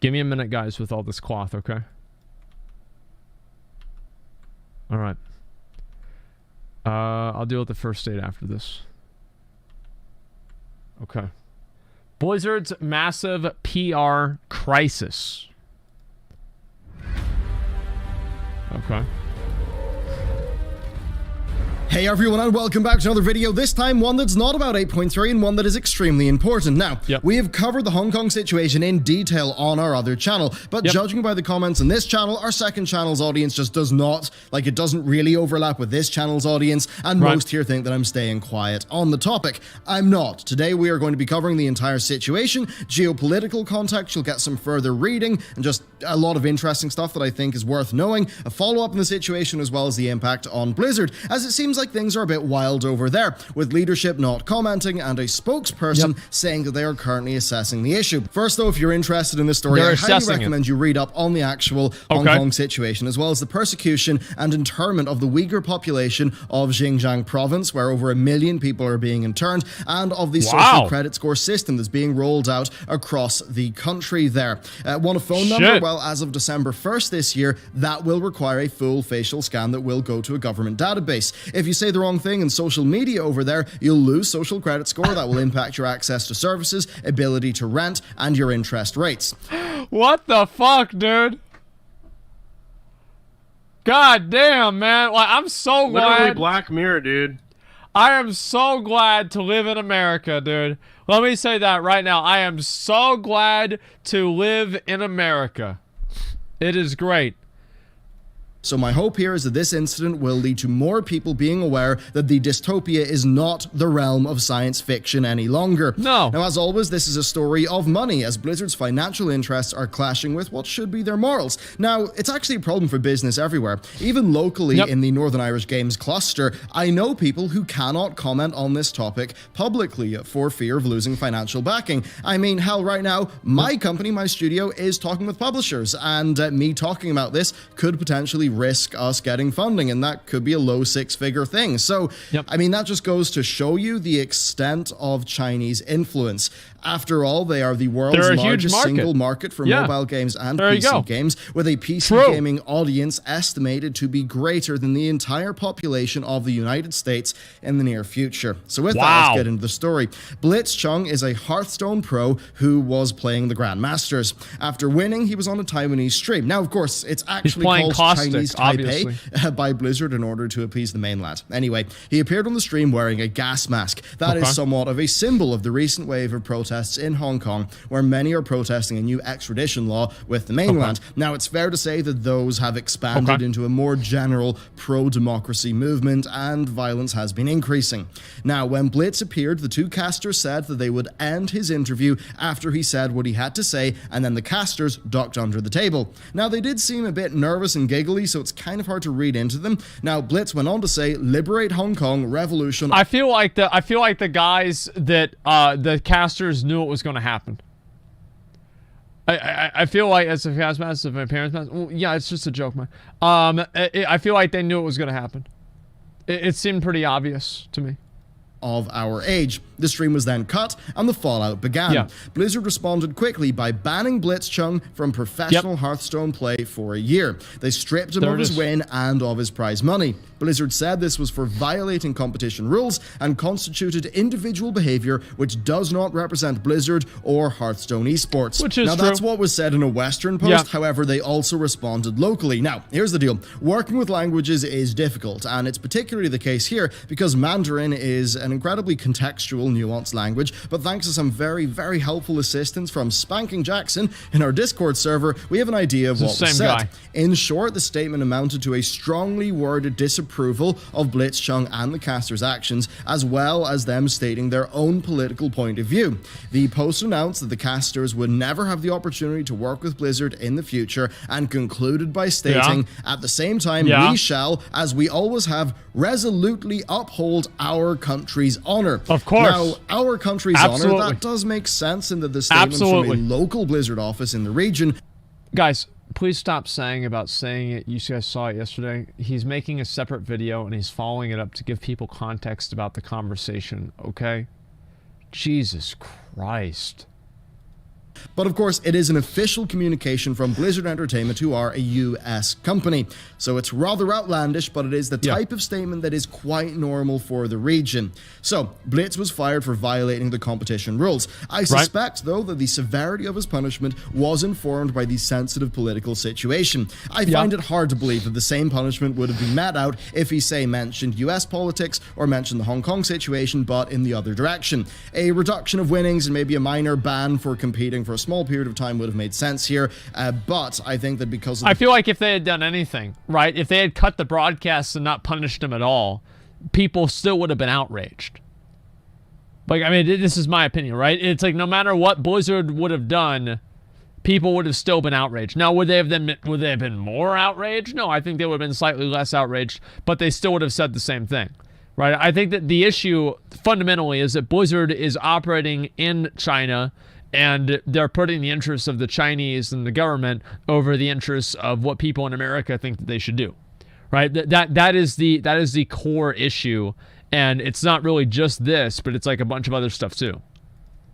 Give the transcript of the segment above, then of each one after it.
Give me a minute, guys, with all this cloth, okay? Alright. I'll deal with the first state after this. Okay. Blizzard's massive PR crisis. Okay. Hey everyone, and welcome back to another video, this time one that's not about 8.3 and one that is extremely important. Now, we have covered the Hong Kong situation in detail on our other channel, but judging by the comments on this channel, our second channel's audience just does not, like, it doesn't really overlap with this channel's audience, and most here think that I'm staying quiet on the topic. I'm not. Today we are going to be covering the entire situation, geopolitical context, you'll get some further reading, and just a lot of interesting stuff that I think is worth knowing, a follow-up in the situation as well as the impact on Blizzard, as it seems like things are a bit wild over there, with leadership not commenting and a spokesperson saying that they are currently assessing the issue. First though, if you're interested in this story, I highly recommend you read up on the actual Hong Kong situation, as well as the persecution and internment of the Uyghur population of Xinjiang province, where over 1 million people are being interned, and of the social credit score system that's being rolled out across the country there. Want a phone number? Well, as of December 1st this year, that will require a full facial scan that will go to a government database. If you say the wrong thing in social media over there, you'll lose social credit score that will impact your access to services, ability to rent, and your interest rates. What the fuck, dude? God damn, man. Like, I'm so glad. Literally Black Mirror, dude. I am so glad to live in America, dude. Let me say that right now. I am so glad to live in America. It is great. So my hope here is that this incident will lead to more people being aware that the dystopia is not the realm of science fiction any longer. No. Now, as always, this is a story of money, as Blizzard's financial interests are clashing with what should be their morals. Now, it's actually a problem for business everywhere. Even locally in the Northern Irish Games cluster, I know people who cannot comment on this topic publicly for fear of losing financial backing. I mean, hell, right now, my company, my studio, is talking with publishers, and me talking about this could potentially risk us getting funding, and that could be a low six-figure thing. So, I mean, that just goes to show you the extent of Chinese influence. After all, they are the world's largest single market for mobile games and PC games, with a PC gaming audience estimated to be greater than the entire population of the United States in the near future. So with that, let's get into the story. Blitzchung is a Hearthstone pro who was playing the Grandmasters. After winning, he was on a Taiwanese stream. Now, of course, it's actually called Chinese Taipei by Blizzard in order to appease the mainland. Anyway, he appeared on the stream wearing a gas mask. That is somewhat of a symbol of the recent wave of protests in Hong Kong, where many are protesting a new extradition law with the mainland. Now, it's fair to say that those have expanded into a more general pro-democracy movement, and violence has been increasing. Now, when Blitz appeared, the two casters said that they would end his interview after he said what he had to say, and then the casters ducked under the table. Now, they did seem a bit nervous and giggly, so it's kind of hard to read into them. Now, Blitz went on to say, "Liberate Hong Kong, revolution." I feel like the guys that the casters knew it was going to happen. I feel like, as a gas mask of my parents' mask. Well, yeah, it's just a joke, man. I feel like they knew it was going to happen. It seemed pretty obvious to me. Of our age. The stream was then cut, and the fallout began. Blizzard responded quickly by banning Blitzchung from professional Hearthstone play for a year. They stripped him of his win and of his prize money. Blizzard said this was for violating competition rules and constituted individual behavior which does not represent Blizzard or Hearthstone esports. Which is now, that's what was said in a Western post. However, they also responded locally. Now, here's the deal. Working with languages is difficult, and it's particularly the case here because Mandarin is an incredibly contextual, nuanced language, but thanks to some very, very helpful assistance from Spanking Jackson in our Discord server, we have an idea of what was said. In short, the statement amounted to a strongly worded disapproval of Blitzchung and the casters' actions, as well as them stating their own political point of view. The post announced that the casters would never have the opportunity to work with Blizzard in the future, and concluded by stating, at the same time, we shall, as we always have, resolutely uphold our country's honor. Of course. Now, our country's honor, that does make sense in the statement from a local Blizzard office in the region. Guys, please stop saying it. You guys saw it yesterday. He's making a separate video and he's following it up to give people context about the conversation, okay? Jesus Christ. But of course, it is an official communication from Blizzard Entertainment, who are a US company. So it's rather outlandish, but it is the type of statement that is quite normal for the region. So Blizz was fired for violating the competition rules. I suspect, though, that the severity of his punishment was informed by the sensitive political situation. I find it hard to believe that the same punishment would have been met out if he, say, mentioned US politics or mentioned the Hong Kong situation, but in the other direction. A reduction of winnings and maybe a minor ban for competing for a small period of time would have made sense here, but I think that because of I feel like if they had done anything, right, if they had cut the broadcasts and not punished him at all, people still would have been outraged. Like, I mean, this is my opinion, right? It's like no matter what Blizzard would have done, people would have still been outraged. Now, would they have been more outraged? No, I think they would have been slightly less outraged, but they still would have said the same thing, right? I think that the issue fundamentally is that Blizzard is operating in China, and they're putting the interests of the Chinese and the government over the interests of what people in America think that they should do, right? That is the core issue, and it's not really just this, but it's like a bunch of other stuff too.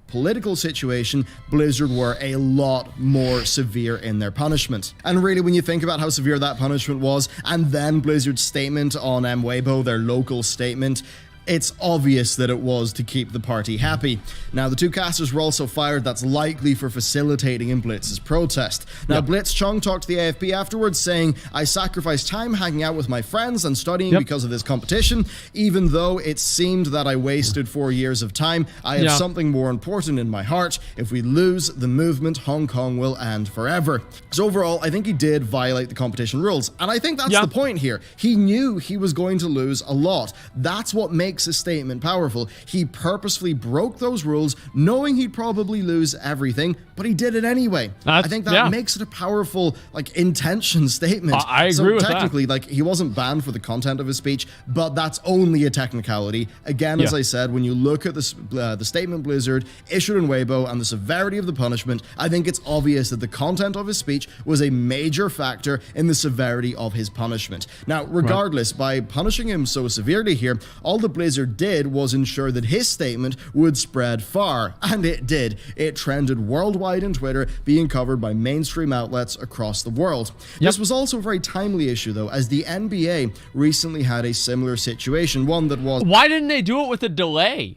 Political situation, Blizzard were a lot more severe in their punishment. And really, when you think about how severe that punishment was, and then Blizzard's statement on Weibo, their local statement, it's obvious that it was to keep the party happy. Now, the two casters were also fired. That's likely for facilitating in Blitz's protest. Now, Blitz Chung talked to the AFP afterwards, saying, "I sacrificed time hanging out with my friends and studying because of this competition. Even though it seemed that I wasted 4 years of time, I have something more important in my heart. If we lose the movement, Hong Kong will end forever." So overall, I think he did violate the competition rules. And I think that's the point here. He knew he was going to lose a lot. That's what makes his statement powerful. He purposefully broke those rules, knowing he'd probably lose everything, but he did it anyway. I think that makes it a powerful, intention statement. I agree with that. So technically, he wasn't banned for the content of his speech, but that's only a technicality. Again, as I said, when you look at the statement Blizzard issued in Weibo and the severity of the punishment, I think it's obvious that the content of his speech was a major factor in the severity of his punishment. Now, regardless, by punishing him so severely here, all the Blizzard did was ensure that his statement would spread far, and it did. It trended worldwide on Twitter, being covered by mainstream outlets across the world. This was also a very timely issue, though, as the NBA recently had a similar situation, one that was... Why didn't they do it with a delay?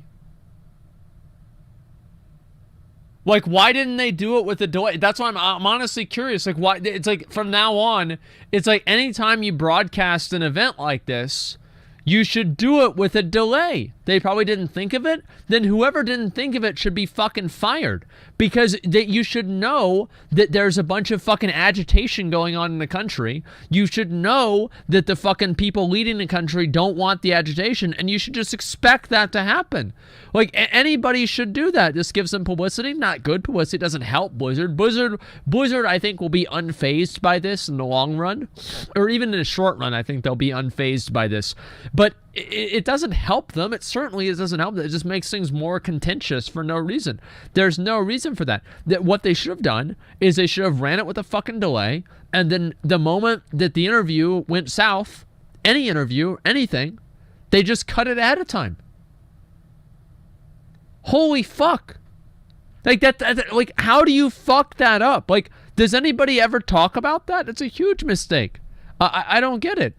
Why didn't they do it with a delay? That's why I'm honestly curious. Why? It's from now on, it's anytime you broadcast an event like this, you should do it with a delay. They probably didn't think of it. Then whoever didn't think of it should be fucking fired. Because you should know that there's a bunch of fucking agitation going on in the country. You should know that the fucking people leading the country don't want the agitation, and you should just expect that to happen. Anybody should do that. This gives them publicity, not good publicity. It doesn't help Blizzard. Blizzard, I think, will be unfazed by this in the long run. Or even in the short run, I think they'll be unfazed by this. But it doesn't help them. It certainly doesn't help them. It just makes things more contentious for no reason. There's no reason for that. What they should have done is they should have ran it with a fucking delay, and then the moment that the interview went south, any interview, anything, they just cut it ahead of time. Holy fuck. How do you fuck that up? Does anybody ever talk about that? It's a huge mistake. I don't get it.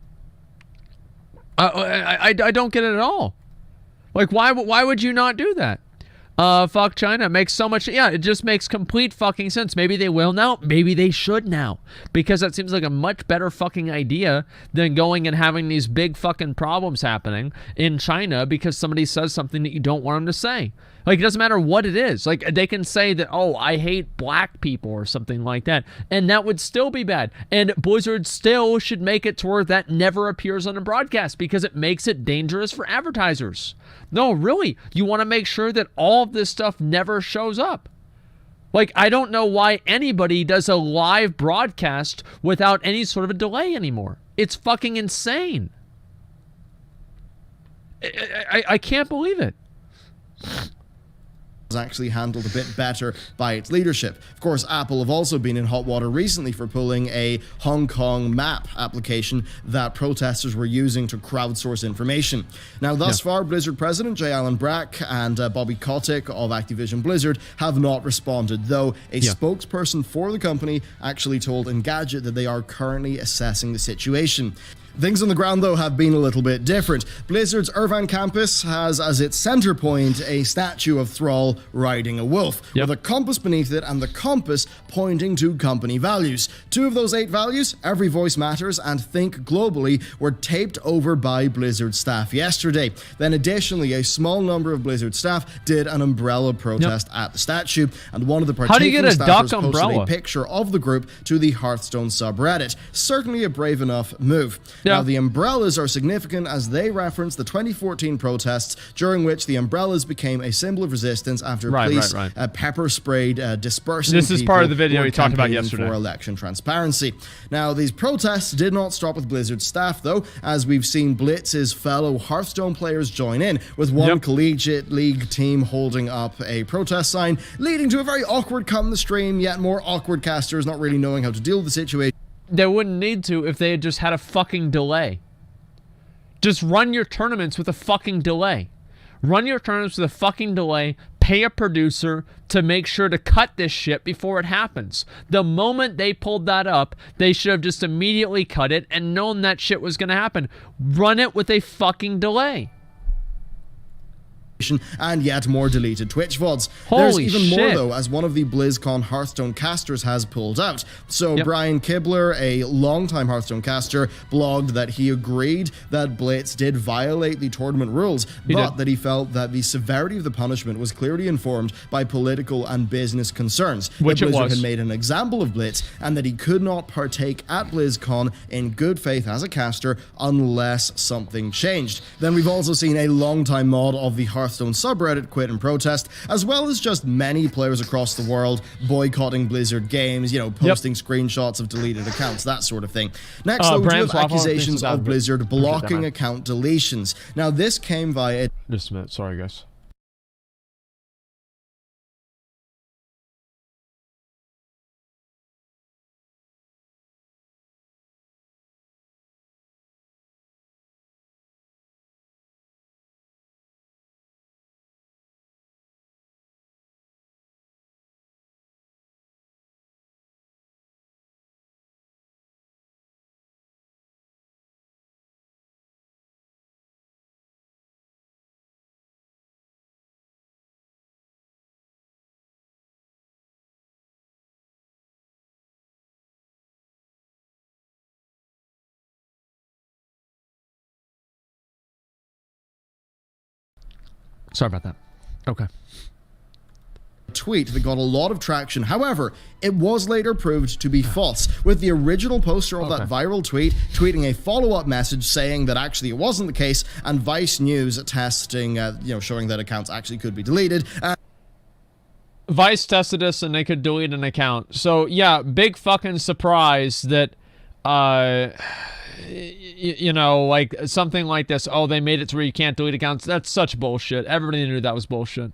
I don't get it at all. Why would you not do that? Fuck China. It makes so much... Yeah, it just makes complete fucking sense. Maybe they will now. Maybe they should now. Because that seems like a much better fucking idea than going and having these big fucking problems happening in China because somebody says something that you don't want them to say. It doesn't matter what it is. They can say that, oh, I hate black people or something like that. And that would still be bad. And Blizzard still should make it to where that never appears on a broadcast because it makes it dangerous for advertisers. No, really. You want to make sure that all of this stuff never shows up. I don't know why anybody does a live broadcast without any sort of a delay anymore. It's fucking insane. I can't believe it. was actually handled a bit better by its leadership. Of course, Apple have also been in hot water recently for pulling a Hong Kong map application that protesters were using to crowdsource information. Now, thus far, Blizzard President J. Allen Brack and Bobby Kotick of Activision Blizzard have not responded, though a spokesperson for the company actually told Engadget that they are currently assessing the situation. Things on the ground, though, have been a little bit different. Blizzard's Irvine campus has as its center point a statue of Thrall riding a wolf, with a compass beneath it and the compass pointing to company values. 2 of those 8 values, every voice matters and think globally, were taped over by Blizzard staff yesterday. Then additionally, a small number of Blizzard staff did an umbrella protest at the statue, and one of the partaking staffers posted a picture of the group to the Hearthstone subreddit. Certainly a brave enough move. Now, the umbrellas are significant as they reference the 2014 protests, during which the umbrellas became a symbol of resistance after police pepper sprayed dispersing This is part of the video we talked about yesterday. For election transparency. Now, these protests did not stop with Blizzard staff, though, as we've seen Blitz's fellow Hearthstone players join in, with one collegiate league team holding up a protest sign, leading to a very awkward cut in the stream, yet more awkward casters not really knowing how to deal with the situation. They wouldn't need to if they had just had a fucking delay. Just run your tournaments with a fucking delay. Run your tournaments with a fucking delay. Pay a producer to make sure to cut this shit before it happens. The moment they pulled that up, they should have just immediately cut it and known that shit was going to happen. Run it with a fucking delay. And yet more deleted Twitch VODs. Holy There's even more, shit. though, as one of the BlizzCon Hearthstone casters has pulled out. So Brian Kibler, a longtime Hearthstone caster, blogged that he agreed that Blitz did violate the tournament rules, but that he felt that the severity of the punishment was clearly informed by political and business concerns. Which that it Blizzard was. had made an example of Blitz, and that he could not partake at BlizzCon in good faith as a caster unless something changed. Then we've also seen a longtime mod of the Hearthstone subreddit quit and protest, as well as just many players across the world boycotting Blizzard games, you know, posting screenshots of deleted accounts, that sort of thing. Next, though, we do have accusations of Blizzard blocking account deletions. Now, this came via... Just a minute, sorry guys. Sorry about that. Okay. Tweet that got a lot of traction. However, it was later proved to be false, with the original poster of that viral tweet tweeting a follow-up message saying that actually it wasn't the case, and Vice News testing, showing that accounts actually could be deleted. Vice tested us and they could delete an account. So yeah, big fucking surprise that, you know, like something like this. Oh, they made it to where you can't delete accounts. That's such bullshit. Everybody knew that was bullshit.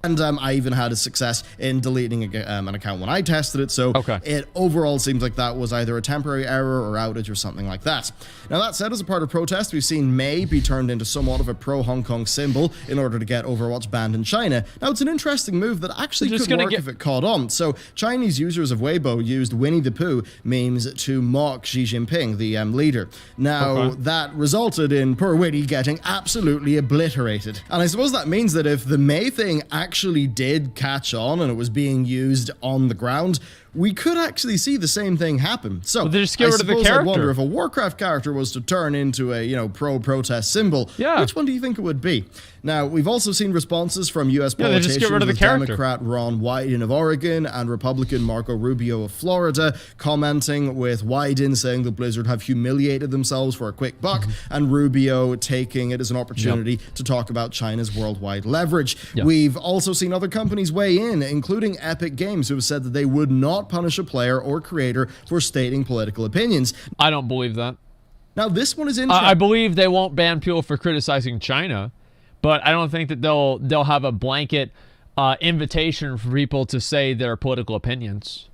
And I even had a success in deleting an account when I tested it, so it overall seems like that was either a temporary error or outage or something like that. Now, that said, as a part of protest, we've seen May be turned into somewhat of a pro-Hong Kong symbol in order to get Overwatch banned in China. Now, it's an interesting move that actually could work if it caught on. So, Chinese users of Weibo used Winnie the Pooh memes to mock Xi Jinping, the leader. Now, that resulted in poor Winnie getting absolutely obliterated. And I suppose that means that if the May thing actually did catch on and it was being used on the ground, we could actually see the same thing happen. So they just get rid of the character. I wonder if a Warcraft character was to turn into a, pro-protest symbol, which one do you think it would be? Now, we've also seen responses from U.S. politicians, just get rid of the character. Democrat Ron Wyden of Oregon and Republican Marco Rubio of Florida, commenting with Wyden saying that Blizzard have humiliated themselves for a quick buck, and Rubio taking it as an opportunity to talk about China's worldwide leverage. We've also seen other companies weigh in, including Epic Games, who have said that they would not punish a player or creator for stating political opinions. I don't believe that. Now, this one is interesting. I believe they won't ban people for criticizing China, but I don't think that they'll have a blanket invitation for people to say their political opinions.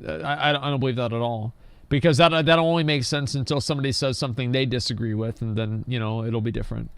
I don't believe that at all, because that only makes sense until somebody says something they disagree with, and then, you know, it'll be different.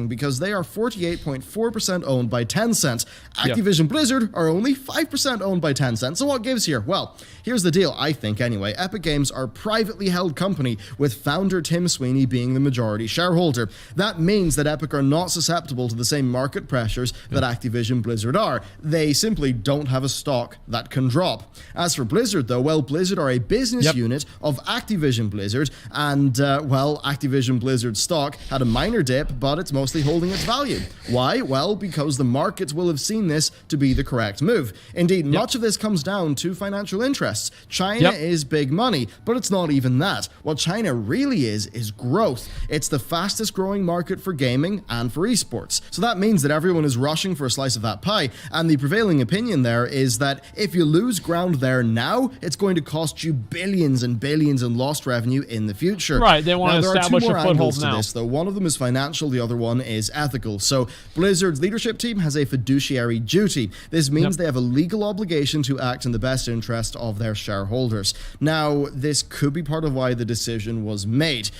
Because they are 48.4% owned by Tencent. Activision Blizzard are only 5% owned by Tencent. So what gives here? Well, here's the deal, I think anyway. Epic Games are a privately held company, with founder Tim Sweeney being the majority shareholder. That means that Epic are not susceptible to the same market pressures that Activision Blizzard are. They simply don't have a stock that can drop. As for Blizzard though, well, Blizzard are a business unit of Activision Blizzard, and well, Activision Blizzard stock had a minor dip, but it's mostly holding its value. Why? Well, because the markets will have seen this to be the correct move. Indeed, much of this comes down to financial interests. China is big money, but it's not even that. What China really is growth. It's the fastest growing market for gaming and for esports. So that means that everyone is rushing for a slice of that pie, and the prevailing opinion there is that if you lose ground there now, it's going to cost you billions and billions in lost revenue in the future. Right, they want to establish a foothold now. This, though. One of them is financial, the other one is ethical. So Blizzard's leadership team has a fiduciary duty. This means they have a legal obligation to act in the best interest of their shareholders. Now, this could be part of why the decision was made.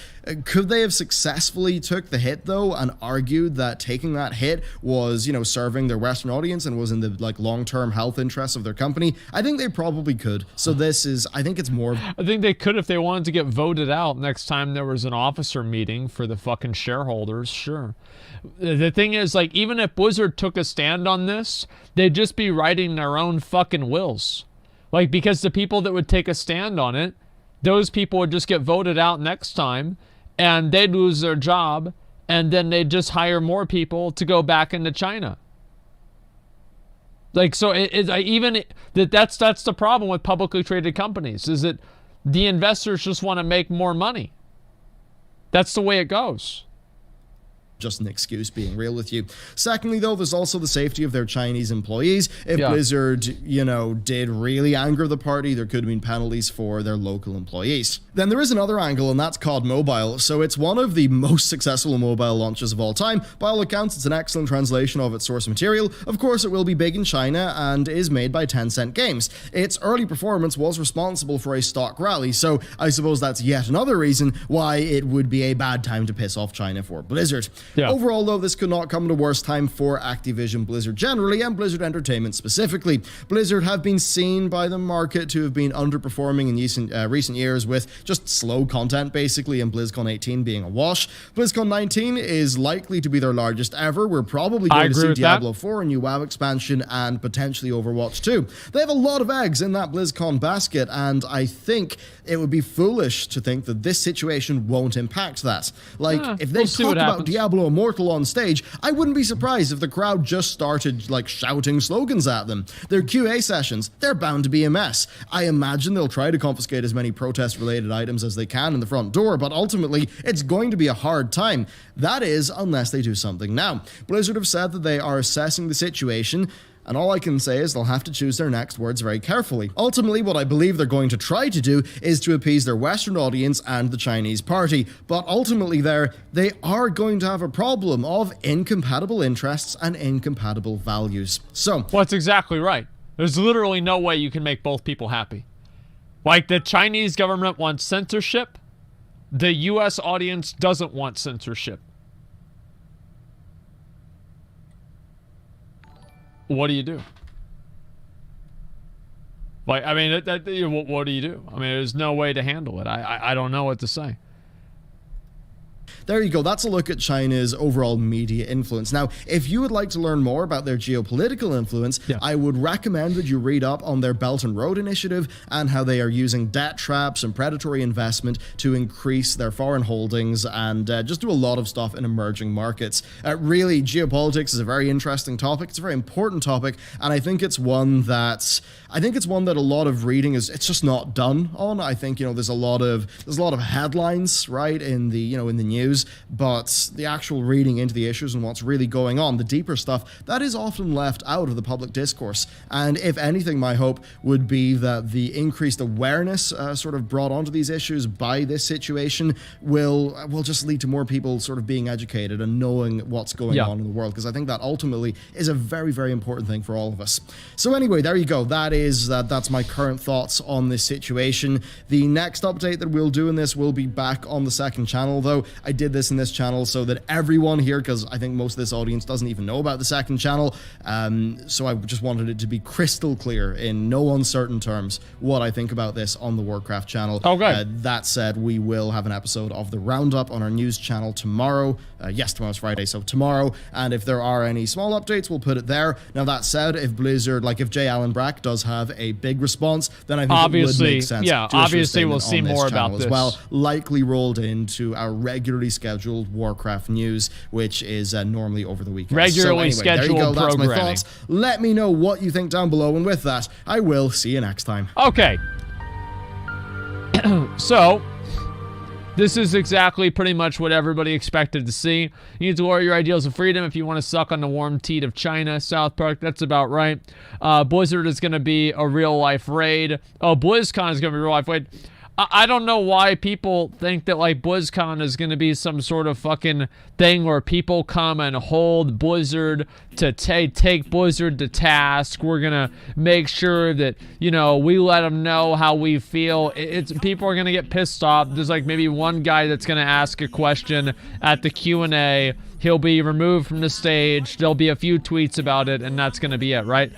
Could they have successfully took the hit though and argued that taking that hit was, you know, serving their Western audience and was in the like long-term health interests of their company? I think they probably could. So this is, I think it's more. I think they could if they wanted to get voted out next time there was an officer meeting for the fucking shareholders. Sure. The thing is, like, even if Blizzard took a stand on this, they'd just be writing their own fucking wills. Like, because the people that would take a stand on it, those people would just get voted out next time, and they'd lose their job, and then they'd just hire more people to go back into China. Like, so that's the problem with publicly traded companies, is that the investors just want to make more money. That's the way it goes. Just an excuse, being real with you. Secondly, though, there's also the safety of their Chinese employees. If Blizzard, you know, did really anger the party, there could have been penalties for their local employees. Then there is another angle, and that's COD Mobile. So it's one of the most successful mobile launches of all time. By all accounts, it's an excellent translation of its source material. Of course, it will be big in China and is made by Tencent Games. Its early performance was responsible for a stock rally, so I suppose that's yet another reason why it would be a bad time to piss off China for Blizzard. Overall, though, this could not come at a worse time for Activision Blizzard generally, and Blizzard Entertainment specifically. Blizzard have been seen by the market to have been underperforming in recent years, with just slow content, basically, and BlizzCon 18 being a wash. BlizzCon 19 is likely to be their largest ever. We're probably going to see Diablo 4, a new WoW expansion, and potentially Overwatch 2. They have a lot of eggs in that BlizzCon basket, and I think it would be foolish to think that this situation won't impact that. Like, if they talk about Diablo Immortal on stage, I wouldn't be surprised if the crowd just started like shouting slogans at them. Their QA sessions, they're bound to be a mess. I imagine they'll try to confiscate as many protest-related items as they can in the front door, but ultimately it's going to be a hard time. That is, unless they do something now. Blizzard have said that they are assessing the situation, and all I can say is they'll have to choose their next words very carefully. Ultimately, what I believe they're going to try to do is to appease their Western audience and the Chinese party. But ultimately they are going to have a problem of incompatible interests and incompatible values. So, well, that's exactly right. There's literally no way you can make both people happy. Like, the Chinese government wants censorship. The U.S. audience doesn't want censorship. What do you do? Like, I mean, what do you do? I mean, there's no way to handle it. I don't know what to say. There you go. That's a look at China's overall media influence. Now, if you would like to learn more about their geopolitical influence, I would recommend that you read up on their Belt and Road Initiative and how they are using debt traps and predatory investment to increase their foreign holdings and just do a lot of stuff in emerging markets. Really, geopolitics is a very interesting topic. It's a very important topic, and I think it's one that I think it's one that a lot of reading it's just not done on. I think, there's a lot of headlines, right, in the in the news, but the actual reading into the issues and what's really going on, the deeper stuff, that is often left out of the public discourse. And if anything, my hope would be that the increased awareness sort of brought onto these issues by this situation will just lead to more people sort of being educated and knowing what's going on in the world, because I think that ultimately is a very, very important thing for all of us. So anyway, there you go. That's my current thoughts on this situation. The next update that we'll do in this will be back on the second channel, though. I did this in this channel so that everyone here, because I think most of this audience doesn't even know about the second channel, so I just wanted it to be crystal clear in no uncertain terms what I think about this on the Warcraft channel. Okay. That said, we will have an episode of the Roundup on our news channel tomorrow. Yes, tomorrow's Friday, so tomorrow. And if there are any small updates, we'll put it there. Now, that said, if Blizzard, if J. Allen Brack does have a big response, then I think it would make sense. Yeah, obviously we'll see more about this as well. Likely rolled into our regularly scheduled Warcraft news, which is normally over the weekend. Regularly scheduled there you go. That's programming. my thoughts. Let me know what you think down below, and with that, I will see you next time. Okay. So, this is exactly pretty much what everybody expected to see. You need to lower your ideals of freedom if you want to suck on the warm teat of China, South Park. That's about right. Blizzard is going to be a real-life raid. Oh, BlizzCon is going to be a real-life raid. I don't know why people think that, BlizzCon is going to be some sort of fucking thing where people come and hold Blizzard to take Blizzard to task. We're going to make sure that, we let them know how we feel. People are going to get pissed off. There's, maybe one guy that's going to ask a question at the Q&A. He'll be removed from the stage. There'll be a few tweets about it, and that's going to be it, right?